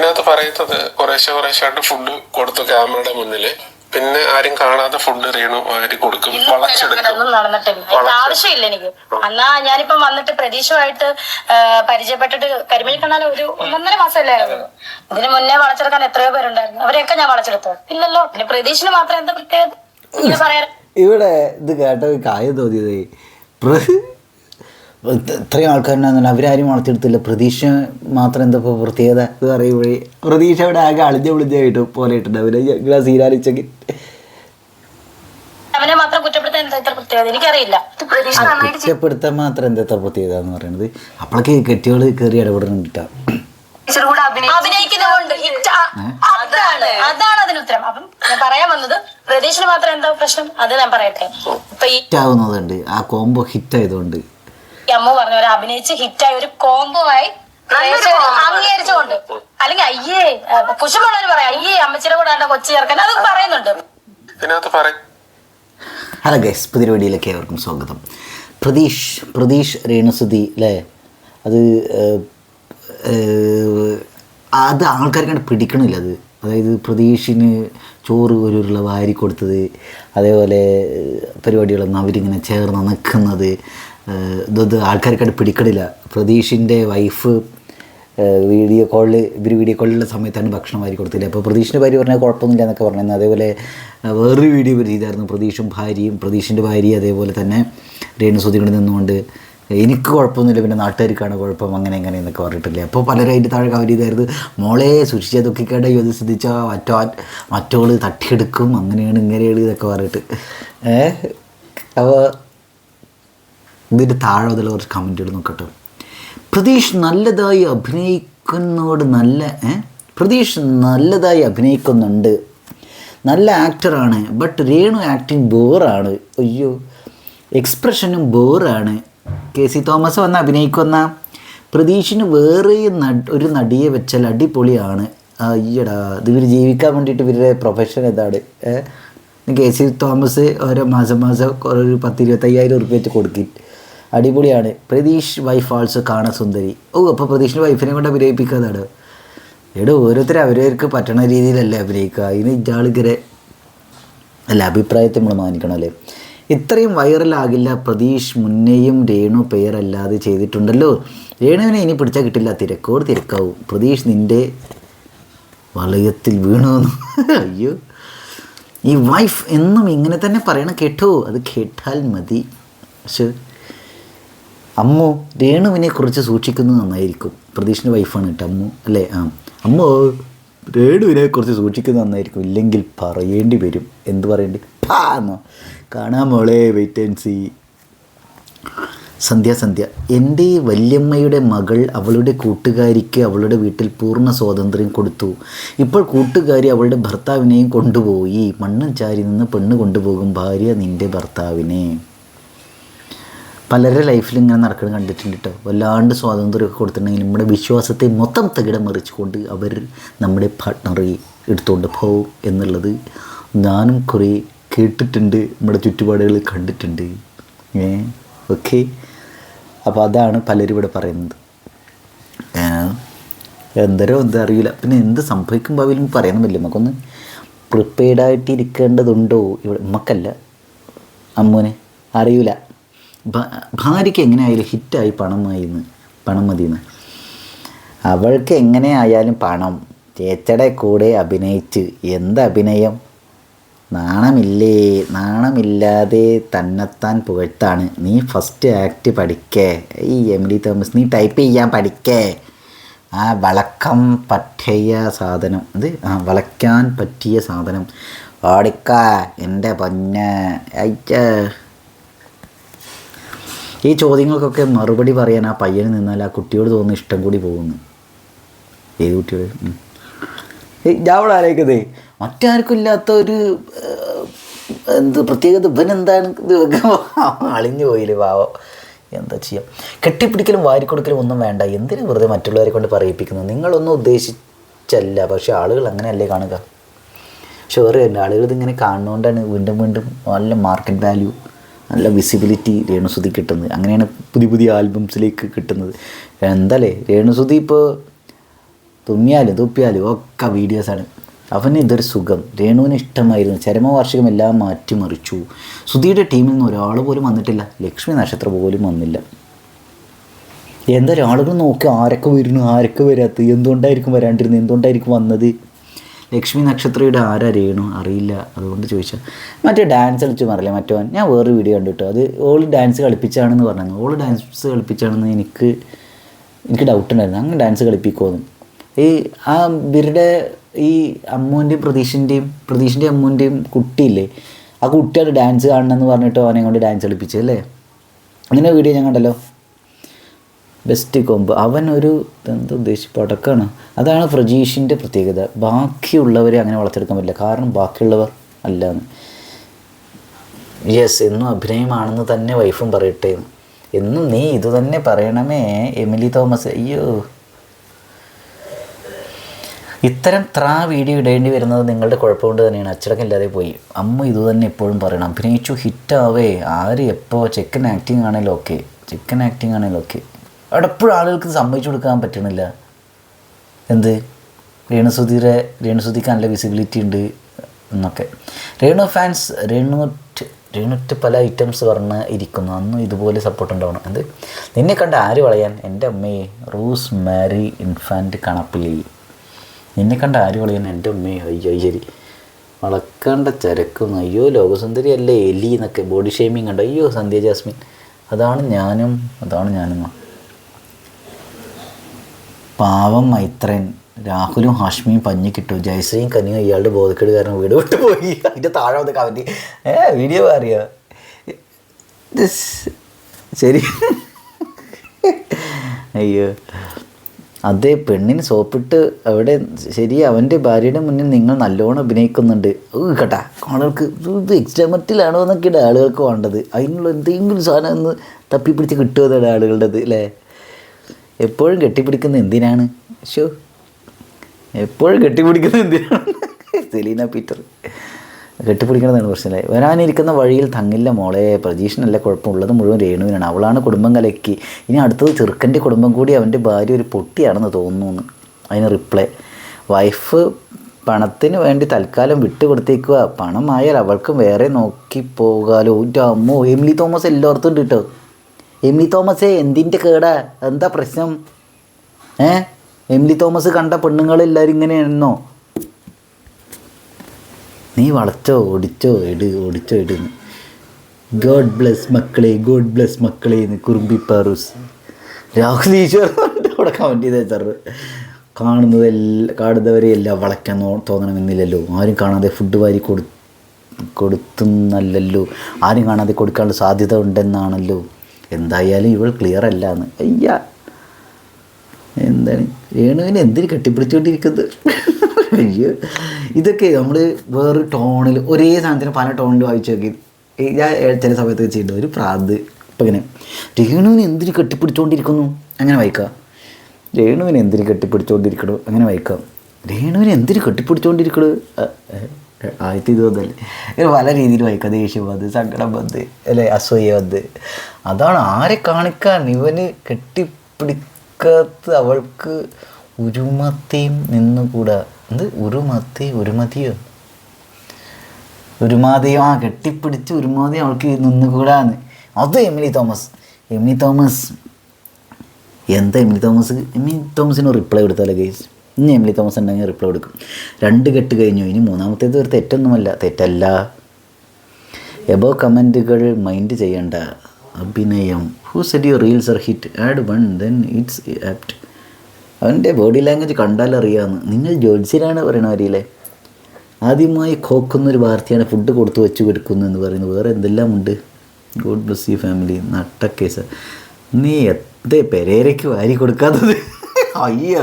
ഇതിനകത്ത് പറയുന്നത് കുറേശ്ശായിട്ട് ഫുഡ് കൊടുത്തു ക്യാമറയുടെ മുന്നില്. പിന്നെ ആരും കാണാതെ ഫുഡ് റീണു വാരി കൊടുക്കും, ഒന്നും നടന്നിട്ടില്ല. ആവശ്യമില്ല എനിക്ക്. എന്നാ ഞാനിപ്പം വന്നിട്ട് പ്രതീക്ഷമായിട്ട് പരിചയപ്പെട്ടിട്ട് കരിമീൻ കണ്ണാൽ ഒരു 1.5 മാസമല്ലേ ആയിരുന്നു. ഇതിന് മുന്നേ വളച്ചെടുക്കാൻ എത്രയോ പേരുണ്ടായിരുന്നു. അവരെയൊക്കെ ഞാൻ വളച്ചെടുത്തോ ഇല്ലല്ലോ. പിന്നെ പ്രതീക്ഷിന് മാത്രം എന്താ പ്രത്യേകത പറയാൻ? ഇവിടെ ഇത് കേട്ട കാര്യം തോന്നിയത് ഇത്രയും ആൾക്കാരുണ്ടാകുന്നില്ല, അവരാരും വളർത്തിയെടുത്തില്ല. പ്രതീക്ഷ മാത്രം എന്താ ഇപ്പോൾ പ്രത്യേകത ഇത് പറയുമ്പോഴേ പ്രതീക്ഷ ഇവിടെ ആകെ അളിഞ്ഞായിട്ട് പോലെ ഇട്ടുണ്ട്. അവരെ സീരാലിച്ചെങ്കിൽ അവനെ മാത്രം കുറ്റപ്പെടുത്താൻ എന്താ ഇത്ര പ്രത്യേകത എനിക്കറിയില്ല. കുറ്റപ്പെടുത്താൻ മാത്രം എന്താ ഇത്ര പ്രത്യേകത എന്ന് പറയുന്നത് അപ്പോഴൊക്കെ കെട്ടിയോള് കയറി ഇടപെടുന്നുണ്ട്. അഭിനയിക്കുന്നതുകൊണ്ട് അതാണ് അതിന് ഉത്തരം. അപ്പം ഞാൻ പറയാൻ വന്നത് പ്രതീക്ഷിന് മാത്രം എന്താ പ്രശ്നം അത് ഞാൻ പറയട്ടെ. ഇപ്പൊ ഹിറ്റാവുന്നതുണ്ട്, ആ കോംബോ ഹിറ്റ് ആയതുകൊണ്ട് അമ്മ പറഞ്ഞ പോലെ അഭിനയിച്ച് ഹിറ്റായ ഒരു കോംബോ ആയി അംഗീകരിച്ചുകൊണ്ട്. അല്ലെങ്കിൽ അയ്യേ കുശുമുള്ളവര് പറയാം അയ്യേ അമ്മച്ചിയുടെ കൂടെ കൊച്ചു ചേർക്കാൻ അത് പറയുന്നുണ്ട്. ഹലോ ഗൈസ്, പുതിയ വീഡിയോയിലേക്ക് ഏവർക്കും സ്വാഗതം. പ്രതീഷ് രേണുസുതി അല്ലേ, അത് ആൾക്കാർക്കാണ്ട് പിടിക്കണില്ല. അതായത് പ്രതീഷിന് ചോറ് ഒരു ഉരുള വാരി കൊടുത്തത്, അതേപോലെ പരിപാടികളൊന്നും അവരിങ്ങനെ ചേർന്ന് നിൽക്കുന്നത്, ഇതൊന്നും ആൾക്കാർക്കാണ്ട് പിടിക്കണില്ല. പ്രതീഷിൻ്റെ വൈഫ് വീഡിയോ കോളിലുള്ള സമയത്താണ് ഭക്ഷണം വാരി കൊടുത്തില്ല. അപ്പോൾ പ്രതീഷിൻ്റെ ഭാര്യ പറഞ്ഞാൽ കുഴപ്പമൊന്നുമില്ല എന്നൊക്കെ പറഞ്ഞിരുന്നു. അതേപോലെ വേറൊരു വീഡിയോ ചെയ്തായിരുന്നു പ്രതീഷിൻ്റെ ഭാര്യയും അതേപോലെ തന്നെ രേണുസുതി കൊണ്ട് നിന്നുകൊണ്ട് എനിക്ക് കുഴപ്പമൊന്നുമില്ല, പിന്നെ നാട്ടുകാർക്കാണ് കുഴപ്പം, അങ്ങനെ എന്നൊക്കെ പറഞ്ഞിട്ടില്ലേ. അപ്പോൾ പലരും അതിൻ്റെ താഴെ കവർ ചെയ്തായിരുന്നു, മോളെ സൂക്ഷിച്ചാൽ തൊക്കിക്കേണ്ട ഇത് ശ്രദ്ധിച്ചാൽ മറ്റോള് തട്ടിയെടുക്കും, അങ്ങനെയാണ് ഇങ്ങനെയാണ് ഇതൊക്കെ പറഞ്ഞിട്ട്. അപ്പോൾ ഇതിൻ്റെ താഴെ അതിലുള്ള കുറച്ച് കമൻറ്റുകൾ നോക്കട്ടെ. പ്രതീഷ് നല്ലതായി അഭിനയിക്കുന്നുണ്ട്, നല്ല ആക്ടറാണ്. ബട്ട് രേണു ആക്ടിങ് ബോറാണ്. അയ്യോ, എക്സ്പ്രഷനും ബോറാണ്. KC തോമസ് വന്ന് അഭിനയിക്കുന്ന പ്രതീഷിന് വേറെ ഒരു നടിയെ വെച്ചാൽ അടിപൊളിയാണ്. അയ്യടാ, ഇവർ ജീവിക്കാൻ വേണ്ടിയിട്ട് ഇവരുടെ പ്രൊഫഷൻ ഏതാണ്? KC തോമസ് ഓരോ മാസം ഒരു 10-25,000 ഉറുപ്പിക വെച്ച് കൊടുക്കും. അടിപൊളിയാണ്. പ്രതീഷ് വൈഫ് ആൾസോ കാണാൻ സുന്ദരി. അപ്പോൾ പ്രതീഷിൻ്റെ വൈഫിനെ കൊണ്ട് അഭിനയിപ്പിക്കാതാണ്. ഓരോരുത്തരും അവരവർക്ക് പറ്റണ രീതിയിലല്ലേ അഭിനയിക്കുക. അതിന് ഇയാളിങ്ങനെ അല്ല, അഭിപ്രായത്തെ നമ്മൾ മാനിക്കണം അല്ലേ. ഇത്രയും വൈറലാകില്ല. പ്രതീഷ് മുന്നേയും രേണു പേരല്ലാതെ ചെയ്തിട്ടുണ്ടല്ലോ. രേണുവിനെ ഇനി പിടിച്ചാൽ കിട്ടില്ല, തിരക്കാവും. പ്രതീഷ് നിൻ്റെ വളയത്തിൽ വീണു. അയ്യോ, ഈ വൈഫ് എന്നും ഇങ്ങനെ തന്നെ പറയണം കേട്ടോ, അത് കേട്ടാൽ മതി. പക്ഷേ അമ്മു രേണുവിനെ കുറിച്ച് സൂക്ഷിക്കുന്നത് നന്നായിരിക്കും. പ്രതീഷിൻ്റെ വൈഫാണ് കേട്ടോ അമ്മു അല്ലേ. അമ്മു രേണുവിനെ കുറിച്ച് സൂക്ഷിക്കുന്നത് നന്നായിരിക്കും, ഇല്ലെങ്കിൽ പറയേണ്ടി വരും. എന്ത് പറയേണ്ടി എന്നോ കാണാൻ മോളെ, വെയിറ്റ് ആൻഡ് സീ. സന്ധ്യ എൻ്റെ വല്യമ്മയുടെ മകൾ അവളുടെ കൂട്ടുകാരിക്ക് അവളുടെ വീട്ടിൽ പൂർണ്ണ സ്വാതന്ത്ര്യം കൊടുത്തു. ഇപ്പോൾ കൂട്ടുകാരി അവളുടെ ഭർത്താവിനെയും കൊണ്ടുപോയി. മണ്ണും ചാരി നിന്ന് പെണ്ണ് കൊണ്ടുപോകും ഭാര്യ നിൻ്റെ ഭർത്താവിനെ. പലരുടെ ലൈഫിൽ ഇങ്ങനെ നടക്കുന്നത് കണ്ടിട്ടുണ്ട് കേട്ടോ. വല്ലാണ്ട് സ്വാതന്ത്ര്യമൊക്കെ കൊടുത്തിട്ടുണ്ടെങ്കിൽ നമ്മുടെ വിശ്വാസത്തെ മൊത്തം തകിടം മറിച്ചുകൊണ്ട് അവർ നമ്മുടെ പാർട്ട്ണറെ എടുത്തുകൊണ്ട് പോകും എന്നുള്ളത് ഞാനും കുറേ കേട്ടിട്ടുണ്ട്, നമ്മുടെ ചുറ്റുപാടുകളിൽ കണ്ടിട്ടുണ്ട്. ഓക്കെ, അപ്പോൾ അതാണ് പലരും ഇവിടെ പറയുന്നത്. എന്താ അറിയില്ല. പിന്നെ എന്ത് സംഭവിക്കും ഭാവിയിലും പറയണമില്ല. നമുക്കൊന്ന് പ്രിപ്പയർഡായിട്ട് ഇരിക്കേണ്ടതുണ്ടോ ഇവിടെ? നമുക്കല്ല, അമ്മൂനെ അറിയില്ല. ഭാര്യയ്ക്ക് എങ്ങനെയായാലും ഹിറ്റായി പണം മതിയെന്ന്. അവൾക്ക് എങ്ങനെ ആയാലും പണം. ചേച്ചയുടെ കൂടെ അഭിനയിച്ച് എന്ത് അഭിനയം, നാണമില്ലാതെ തന്നെത്താൻ പുകഴ്ത്താണ്. നീ ഫസ്റ്റ് ആക്ട് പഠിക്കേ. ഈ എമിലി തോമസ്, നീ ടൈപ്പ് ചെയ്യാൻ പഠിക്കേ. വളക്കാൻ പറ്റിയ സാധനം ഓടിക്ക എൻ്റെ പൊന്ന്. ഈ ചോദ്യങ്ങൾക്കൊക്കെ മറുപടി പറയാൻ ആ പയ്യന് നിന്നാൽ ആ കുട്ടിയോട് തോന്നുന്ന ഇഷ്ടം കൂടി പോകുന്നു. ഏത് കുട്ടിയോട്? ഞാൻ അവിടെ ആലോചിക്കുന്നത് മറ്റാർക്കും ഇല്ലാത്ത ഒരു പ്രത്യേകത ഇവനെന്താണ് ഇത് അളിഞ്ഞു പോയില്ലേ പാവം. എന്താ ചെയ്യാം. കെട്ടിപ്പിടിക്കലും വാരിക്കൊടുക്കലും ഒന്നും വേണ്ട. എന്തിനു വെറുതെ മറ്റുള്ളവരെ കൊണ്ട് പറയിപ്പിക്കുന്നത്? നിങ്ങളൊന്നും ഉദ്ദേശിച്ചല്ല, പക്ഷേ ആളുകൾ അങ്ങനെയല്ലേ കാണുക. ഷുവർ തന്നെ ആളുകൾ ഇതിങ്ങനെ കാണുന്നതുകൊണ്ടാണ് വീണ്ടും നല്ല മാർക്കറ്റ് വാല്യൂ, നല്ല വിസിബിലിറ്റി രേണുസുതി കിട്ടുന്നത്. അങ്ങനെയാണ് പുതിയ ആൽബംസിലേക്ക് കിട്ടുന്നത്. എന്താല്ലേ രേണുസുതി ഇപ്പോൾ തുപ്പിയാലും ഒക്കെ വീഡിയോസാണ്. അവന് ഇതൊരു സുഖം. രേണുവിന് ഇഷ്ടമായിരുന്നു. ചരമവാർഷികം എല്ലാം മാറ്റിമറിച്ചു. സുധിയുടെ ടീമിൽ നിന്ന് ഒരാൾ പോലും വന്നിട്ടില്ല. ലക്ഷ്മി നക്ഷത്രം പോലും വന്നില്ല. എന്തായാലും ആളുകൾ നോക്കി ആരൊക്കെ വരുന്നു, ആരൊക്കെ വരാത്തത്, എന്തുകൊണ്ടായിരിക്കും വരാണ്ടിരുന്നത്, എന്തുകൊണ്ടായിരിക്കും വന്നത്. ലക്ഷ്മി നക്ഷത്രയുടെ ആരാ രേണു അറിയില്ല, അതുകൊണ്ട് ചോദിച്ചാൽ. മറ്റേ ഡാൻസ് കളിച്ചു മാറില്ലേ മറ്റവൻ, ഞാൻ വേറൊരു വീഡിയോ കണ്ടിട്ടോ, അത് ഓൾ ഡാൻസ് കളിപ്പിച്ചാണെന്ന് പറഞ്ഞു. ഓൾ ഡാൻസ് കളിപ്പിച്ചാണെന്ന് എനിക്ക് ഡൗട്ട് ഉണ്ടായിരുന്നു. അങ്ങനെ ഡാൻസ് കളിപ്പിക്കുമെന്ന്. ഇവരുടെ ഈ അമ്മുവിൻ്റെയും പ്രതീഷിൻ്റെയും അമ്മുവിൻ്റെയും കുട്ടിയില്ലേ, ആ കുട്ടിയാണ് ഡാൻസ് കാണണമെന്ന് പറഞ്ഞിട്ട് അവനെ കൊണ്ട് ഡാൻസ് കളിപ്പിച്ചല്ലേ. അങ്ങനെ വീഡിയോ ഞാൻ കണ്ടല്ലോ. ബെസ്റ്റ് കോമ്പ്. അവനൊരു എന്താ ഉദ്ദേശിച്ച് പടക്കാണ്. അതാണ് പ്രജീഷിൻ്റെ പ്രത്യേകത. ബാക്കിയുള്ളവരെ അങ്ങനെ വളർത്തിയെടുക്കാൻ പറ്റില്ല, കാരണം ബാക്കിയുള്ളവർ അല്ലാന്ന്. യെസ്, എന്നും അഭിനയമാണെന്ന് തന്നെ വൈഫും പറയട്ടെ. എന്നും നീ ഇത് തന്നെ പറയണമേ എമിലി തോമസ്. അയ്യോ, ഇത്തരം വീഡിയോ ഇടേണ്ടി വരുന്നത് നിങ്ങളുടെ കുഴപ്പമുണ്ട് തന്നെയാണ്. അച്ചടക്കമില്ലാതെ പോയി. അമ്മ ഇത് തന്നെ എപ്പോഴും പറയണം. അഭിനയിച്ചു ഹിറ്റാവേ, ആര് എപ്പോൾ ചെക്കൻ ആക്ടിങ് ആണേലും ഓക്കെ. അവിടെ എപ്പോഴും ആളുകൾക്ക് സമ്മതിച്ചു കൊടുക്കാൻ പറ്റണില്ല. എന്ത് രേണുസുധിക്ക് നല്ല വിസിബിലിറ്റി ഉണ്ട് എന്നൊക്കെ. രേണു ഫാൻസ് രേണുറ്റ് പല ഐറ്റംസ് പറഞ്ഞ് ഇരിക്കുന്നു. അന്നും ഇതുപോലെ സപ്പോർട്ട് ഉണ്ടാവണം. എന്ത് നിന്നെ കണ്ട് ആര് വളയാൻ, എൻ്റെ അമ്മയെ റൂസ് മാരി ഇൻഫാൻറ്റ് കണപ്പിലി. നിന്നെ കണ്ട ആര് വളയാൻ, എൻ്റെ അമ്മയെ. അയ്യോ ശരി, വളക്കേണ്ട ചരക്കും. അയ്യോ ലോകസുന്ദരി അല്ലേ എലി എന്നൊക്കെ ബോഡി ഷെയ്മിങ് കണ്ടോ. അയ്യോ സന്ധ്യ ജാസ്മിൻ, അതാണ് ഞാനും. പാവം മൈത്രൻ. രാഹുലും ഹാഷ്മിയും പഞ്ഞി കിട്ടും. ജയശ്രീയും കനിയും ഇയാളുടെ ബോധക്കേട് കാരണം വീട് വിട്ട് പോയി. അതിൻ്റെ താഴെ വന്ന് കമൻറ്റ് വീഡിയോ അറിയാം. ശരി, അയ്യോ അതേ പെണ്ണിന് സോപ്പിട്ട് അവിടെ. ശരി, അവൻ്റെ ഭാര്യയുടെ മുന്നിൽ നിങ്ങൾ നല്ലോണം അഭിനയിക്കുന്നുണ്ട് കേട്ടാ. ആളുകൾക്ക് ഇത് എക്സ്ട്രാമറ്റിലാണോ എന്നൊക്കെയാണ് ആളുകൾക്ക് വേണ്ടത്. അതിനുള്ള എന്തെങ്കിലും സാധനം ഒന്ന് തപ്പിപ്പിടിച്ച് കിട്ടുമെന്നാണ് ആളുകളുടേത് അല്ലേ. എപ്പോഴും കെട്ടിപ്പിടിക്കുന്നത് എന്തിനാണ്? സെലീന പീറ്റർ കെട്ടിപ്പിടിക്കണതാണ് പ്രശ്നമല്ലേ. വരാനിരിക്കുന്ന വഴിയിൽ തങ്ങില്ല മോളെ. പ്രജീഷിനല്ല കുഴപ്പമുള്ളത്, മുഴുവൻ രേണുവിനാണ്. അവളാണ് കുടുംബം കലക്കി. ഇനി അടുത്തത് ചെറുക്കൻ്റെ കുടുംബം കൂടി. അവൻ്റെ ഭാര്യ ഒരു പൊട്ടിയാണെന്ന് തോന്നുന്നു. അതിന് റിപ്ലൈ, വൈഫ് പണത്തിന് വേണ്ടി തൽക്കാലം വിട്ടുകൊടുത്തേക്കുക. പണമായാൽ അവൾക്കും വേറെ നോക്കി പോകാലോ. അമ്മോ, എമിലി തോമസ് എല്ലായിടത്തും ഉണ്ട് കേട്ടോ. എമിലി തോമസേ എന്തിൻ്റെ കേടാ, എന്താ പ്രശ്നം? എമിലി തോമസ് കണ്ട പെണ്ണുങ്ങളെല്ലാവരും ഇങ്ങനെയാണെന്നോ? നീ വളച്ചോ ഓടിച്ചോ ഇടുന്ന്. ഗോഡ് ബ്ലെസ് മക്കളെ എന്ന് കുറുമ്പി പാറൂസ്. രാഹുൽ ഈശ്വർ അവിടെ കമൻറ്റ് ചെയ്ത് വെച്ചാറ്. കാണുന്നവരെയെല്ലാം വളയ്ക്കാൻ തോന്നണമെന്നില്ലല്ലോ. ആരും കാണാതെ ഫുഡ് വാരി കൊടുത്തുന്നല്ലല്ലോ. ആരും കാണാതെ കൊടുക്കാനുള്ള സാധ്യത ഉണ്ടെന്നാണല്ലോ. എന്തായാലും ഇവൾ ക്ലിയർ അല്ല എന്ന്. അയ്യ, എന്താണ് രേണുവിനെ എന്തിന് കെട്ടിപ്പിടിച്ചുകൊണ്ടിരിക്കുന്നത്? അയ്യോ, ഇതൊക്കെ നമ്മൾ വേറൊരു ടോണിൽ ഒരേ സാധനത്തിന് പല ടോണിൽ വായിച്ചു നോക്കി. ഞാൻ ചില സമയത്ത് വെച്ചിട്ടുണ്ട് ഒരു പ്രാന്ത്. ഇപ്പം ഇങ്ങനെ രേണുവിനെ എന്തിന് കെട്ടിപ്പിടിച്ചുകൊണ്ടിരിക്കുന്നു അങ്ങനെ വായിക്കാം. രേണുവിനെ എന്തിന് കെട്ടിപ്പിടിച്ചുകൊണ്ടിരിക്കണോ അങ്ങനെ വായിക്കാം. രേണുവിനെ എന്തിന് കെട്ടിപ്പിടിച്ചുകൊണ്ടിരിക്കണോ ആദ്യത്തെ ഇത് വന്നല്ലേ. ഇങ്ങനെ പല രീതിയിൽ വായിക്കാം. ദേഷ്യം വന്ന്, സങ്കടം വന്ന്, അല്ലെ അസൂയ വന്ന്. അതാണ് ആരെ കാണിക്കാൻ ഇവന് കെട്ടിപ്പിടിക്കാത്ത അവൾക്ക് ഉരുമത്തിയും നിന്നുകൂടാ. എന്ത് ഉരുമതിയോ കെട്ടിപ്പിടിച്ച് ഉരുമാതി അവൾക്ക് നിന്നുകൂടാന്ന്. അത് എമിലി തോമസ് എന്താ എമിലി തോമസിന് റിപ്ലൈ കൊടുത്താലോ ഗൈസ്? ഇനി എമിലി തോമസ് ഉണ്ടെങ്കിൽ റിപ്ലൈ കൊടുക്കും. 2 കെട്ട് കഴിഞ്ഞു, ഇനി 3ാമത്തേത് ഒരു തെറ്റല്ല. എബോ കമൻറ്റുകൾ മൈൻഡ് ചെയ്യണ്ട. അഭിനയം. Who said your reels are hit? Add 1 then it's apt. അവൻ്റെ ബോഡി ലാംഗ്വേജ് കണ്ടാലറിയാമെന്ന്. നിങ്ങൾ ജോത്സ്യനാണ് പറയണവരില്ലേ. ആദ്യമായി കോക്കുന്നൊരു വാർത്തയാണ് ഫുഡ് കൊടുത്തു വെച്ച് കൊടുക്കുന്നു എന്ന് പറയുന്നത്. വേറെ എന്തെല്ലാം ഉണ്ട്. God bless you family. Nutcase. നീ എന്തേ പെരേരയ്ക്ക് വാരി കൊടുക്കാത്തത്? അയ്യോ,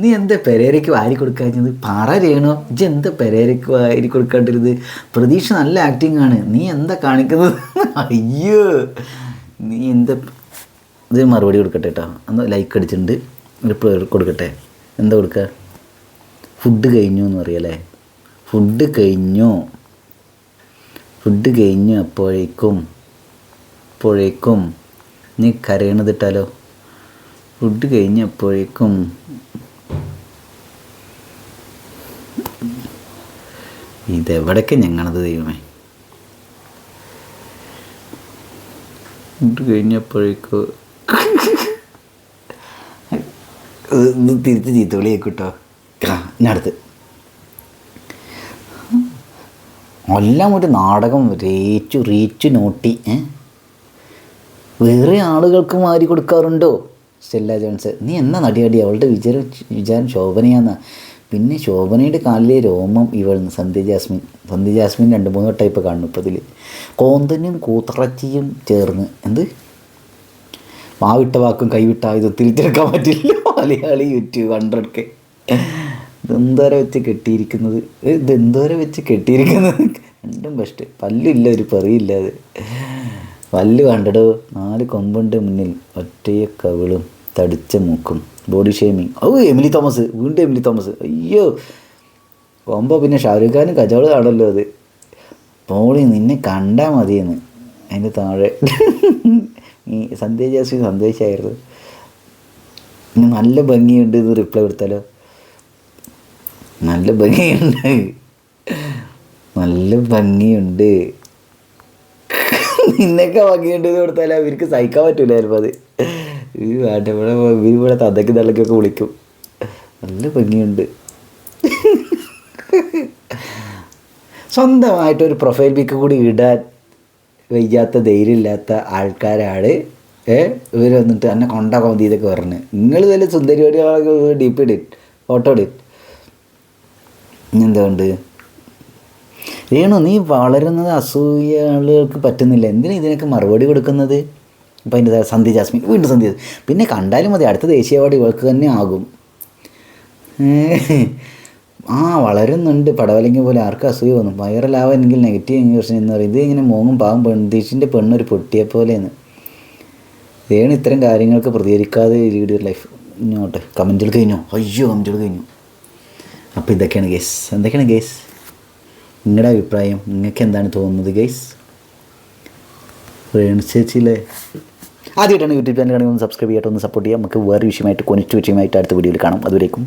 നീ എന്താ പെരേരയ്ക്ക് വാരി കൊടുക്കാത്തത്? പറയണോ ഇജ്ജ് എന്താ പെരേരയ്ക്ക് വാരി കൊടുക്കാണ്ടിരുന്നത്? പ്രതീക്ഷ നല്ല ആക്ടിങ് ആണ്, നീ എന്താ കാണിക്കുന്നത്? അയ്യോ, നീ എന്താ. ഇത് മറുപടി കൊടുക്കട്ടെ കേട്ടോ. ഒന്ന് ലൈക്ക് അടിച്ചിട്ടുണ്ട്, റിപ്ലൈ കൊടുക്കട്ടെ. എന്താ കൊടുക്കുക? ഫുഡ് കഴിഞ്ഞു എന്ന് പറയല്ലേ. ഫുഡ് കഴിഞ്ഞു അപ്പോഴേക്കും നീ കരയണതിട്ടാലോ. ഫുഡ് കഴിഞ്ഞപ്പോഴേക്കും ഇതെവിടേക്ക് ഞങ്ങളത് ദൈവമേ. ഇത് കഴിഞ്ഞപ്പോഴേക്കോ ഇത് തിരിച്ച് ചീത്തവിളി കേട്ടോ. അടുത്ത് എല്ലാം ഒരു നാടകം റീച്ചു നോട്ടി. വേറെ ആളുകൾക്ക് മാറി കൊടുക്കാറുണ്ടോ? സ്റ്റെല്ല ജോൺസ്, നീ എന്നാ നടിയാടി? അവളുടെ വിചാരം ശോഭനയാന്നാ. പിന്നെ ശോഭനയുടെ കാലിലെ രോമം ഇവളെന്ന്. സന്ധ്യ ജാസ്മിൻ 2-3 വട്ടം ഇപ്പോൾ കാണുന്നു. ഇപ്പോൾ ഇതിൽ കോന്തനും കൂത്തറച്ചിയും ചേർന്ന് എന്ത് മാവിട്ട വാക്കും കൈവിട്ട ഇത് തിരിച്ചെടുക്കാൻ പറ്റില്ല. Malayali YouTube 100K. ഇതെന്തോരം വെച്ച് കെട്ടിയിരിക്കുന്നത് രണ്ടും ബെസ്റ്റ്. പല്ലില്ല, ഒരു പെറിയില്ല. അത് പല്ല് കണ്ടടോ, 4 കൊമ്പുണ്ട് മുന്നിൽ, ഒറ്റയ കവിളും തടിച്ച മൂക്കും. Body shaming. എമിലി തോമസ്, വീണ്ടും എമിലി തോമസ്. അയ്യോ കൊമ്പോ. പിന്നെ ഷാരൂഖ് ഖാനും കജോള് ആണല്ലോ അത്. പോളി നിന്നെ കണ്ടാൽ മതിയെന്ന്. അതിൻ്റെ താഴെ ഈ സന്ധ്യ ജാസ്മിൻ സന്ദേശമായിരുന്നു. പിന്നെ നല്ല ഭംഗിയുണ്ട് എന്ന് റിപ്ലൈ കൊടുത്താലോ? നല്ല ഭംഗിയുണ്ട് നിന്നൊക്കെ ഭംഗിയുണ്ട് എന്ന് കൊടുത്താലോ അവർക്ക് സഹിക്കാൻ പറ്റൂല ചിലപ്പോൾ. അത് ഇവിടെ തതയ്ക്ക് തള്ളക്കൊക്കെ വിളിക്കും. നല്ല ഭംഗിയുണ്ട്. സ്വന്തമായിട്ടൊരു പ്രൊഫൈൽ പിക്ക് കൂടി ഇടാൻ വയ്യാത്ത ധൈര്യമില്ലാത്ത ആൾക്കാരാണ് ഇവർ വന്നിട്ട് എന്നെ കൊണ്ടാക്കാൻ മതി ഇതൊക്കെ പറഞ്ഞ്. നിങ്ങൾ ഇതിൽ സുന്ദരിയോടികളൊക്കെ DP ഇടിറ്റ്, ഫോട്ടോ ഇടിറ്റ്. എന്തുകൊണ്ട് രേണു നീ വളരുന്നത് അസൂയ ആളുകൾക്ക് പറ്റുന്നില്ല. എന്തിനാ ഇതിനൊക്കെ മറുപടി കൊടുക്കുന്നത്? അപ്പം അതിൻ്റെ സന്ധ്യ ജാസ്മിൻ, വീണ്ടും സന്ധ്യ. പിന്നെ കണ്ടാലും മതി, അടുത്ത ദേശീയ അവാർഡ് ഇവൾക്ക് തന്നെ ആകും. വളരുന്നുണ്ട് പടവലങ്ങി പോലെ. ആർക്കും അസൂയ വന്നു. വൈറലാവാനെങ്കിൽ നെഗറ്റീവ് ഇൻവേർഷൻ എന്ന് പറയും. ഇത് ഇങ്ങനെ മോങ്ങും പാവം പ്രതീഷിൻ്റെ പെണ്ണൊരു പൊട്ടിയെ പോലെയെന്ന്. രേണു ഇത്തരം കാര്യങ്ങൾക്ക് പ്രതികരിക്കാതെ ലീഡ് ലൈഫ്. ഇങ്ങോട്ട് കമൻറ്റുകൾ കഴിഞ്ഞു. കമൻറ്റുകൾ കഴിഞ്ഞു. അപ്പോൾ ഇതൊക്കെയാണ് ഗേസ്. എന്തൊക്കെയാണ് ഗേസ് നിങ്ങളുടെ അഭിപ്രായം? നിങ്ങൾക്ക് എന്താണ് തോന്നുന്നത് ഗേസ്? രേണു ചേച്ചിയിലെ ആദ്യമായിട്ടാണ് യൂട്യൂബ് ചാനൽ കാണുമ്പോൾ ഒന്ന് സബ്സ്ക്രൈബ് ചെയ്തിട്ട് ഒന്ന് സപ്പോർട്ട് ചെയ്യാം. നമുക്ക് വേറെ വിഷയമായിട്ട് അടുത്ത വീഡിയോയിൽ കാണാം. അതുവരേക്കും